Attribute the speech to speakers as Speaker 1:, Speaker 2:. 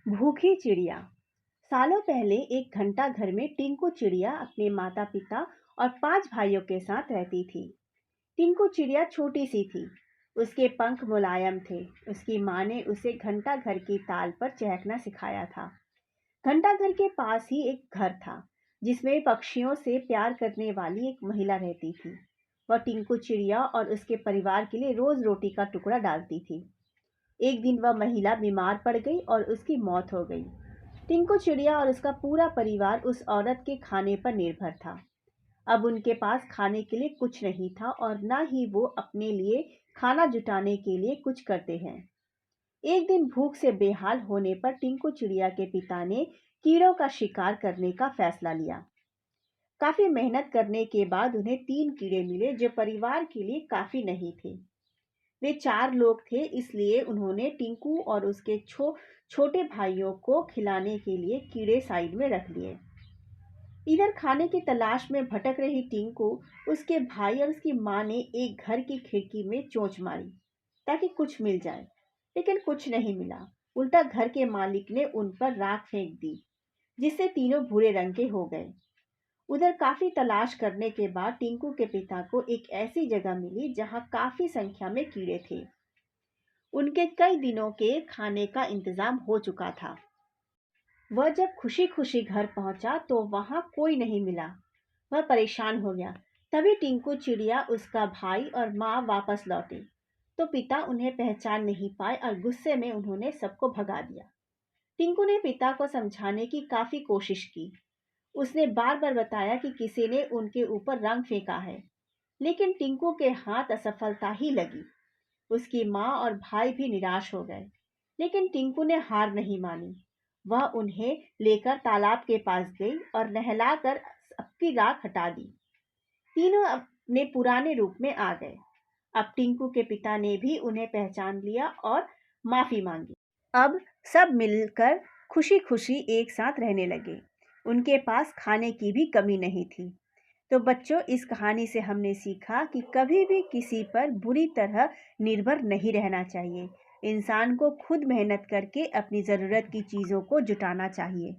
Speaker 1: भूखी चिड़िया। सालों पहले एक घंटा घर में टिंकू चिड़िया अपने माता पिता और 5 भाइयों के साथ रहती थी। टिंकू चिड़िया छोटी सी थी। उसके पंख मुलायम थे। उसकी माँ ने उसे घंटा घर की ताल पर चहकना सिखाया था। घंटा घर के पास ही एक घर था जिसमें पक्षियों से प्यार करने वाली एक महिला रहती थी। वह टिंकू चिड़िया और उसके परिवार के लिए रोज रोटी का टुकड़ा डालती थी। एक दिन वह महिला बीमार पड़ गई और उसकी मौत हो गई। टिंकू चिड़िया और उसका पूरा परिवार उस औरत के खाने पर निर्भर था। अब उनके पास खाने के लिए कुछ नहीं था और न ही वो अपने लिए खाना जुटाने के लिए कुछ करते हैं। एक दिन भूख से बेहाल होने पर टिंकू चिड़िया के पिता ने कीड़ों का शिकार करने का फैसला लिया। काफी मेहनत करने के बाद उन्हें 3 कीड़े मिले जो परिवार के लिए काफी नहीं थे। वे 4 लोग थे, इसलिए उन्होंने टिंकू और उसके छोटे भाइयों को खिलाने के लिए कीड़े साइड में रख लिए। इधर खाने की तलाश में भटक रही टिंकू, उसके भाई और उसकी माँ ने एक घर की खिड़की में चोंच मारी ताकि कुछ मिल जाए, लेकिन कुछ नहीं मिला। उल्टा घर के मालिक ने उन पर राख फेंक दी, जिससे तीनों भूरे रंग के हो गए। उधर काफी तलाश करने के बाद टिंकू के पिता को एक ऐसी जगह मिली जहां काफी संख्या में कीड़े थे। उनके कई दिनों के खाने का इंतजाम हो चुका था। वह जब खुशी खुशी घर पहुंचा तो वहां कोई नहीं मिला। वह परेशान हो गया। तभी टिंकू चिड़िया, उसका भाई और माँ वापस लौटे तो पिता उन्हें पहचान नहीं पाए और गुस्से में उन्होंने सबको भगा दिया। टिंकू ने पिता को समझाने की काफी कोशिश की। उसने बार बार बताया कि किसी ने उनके ऊपर रंग फेंका है, लेकिन टिंकू के हाथ असफलता ही लगी। उसकी माँ और भाई भी निराश हो गए, लेकिन टिंकू ने हार नहीं मानी। वह उन्हें लेकर तालाब के पास गई और नहलाकर सबकी राख हटा दी। तीनों अपने पुराने रूप में आ गए। अब टिंकू के पिता ने भी उन्हें पहचान लिया और माफी मांगी। अब सब मिलकर खुशी खुशी एक साथ रहने लगे। उनके पास खाने की भी कमी नहीं थी। तो बच्चों, इस कहानी से हमने सीखा कि कभी भी किसी पर बुरी तरह निर्भर नहीं रहना चाहिए। इंसान को खुद मेहनत करके अपनी ज़रूरत की चीज़ों को जुटाना चाहिए।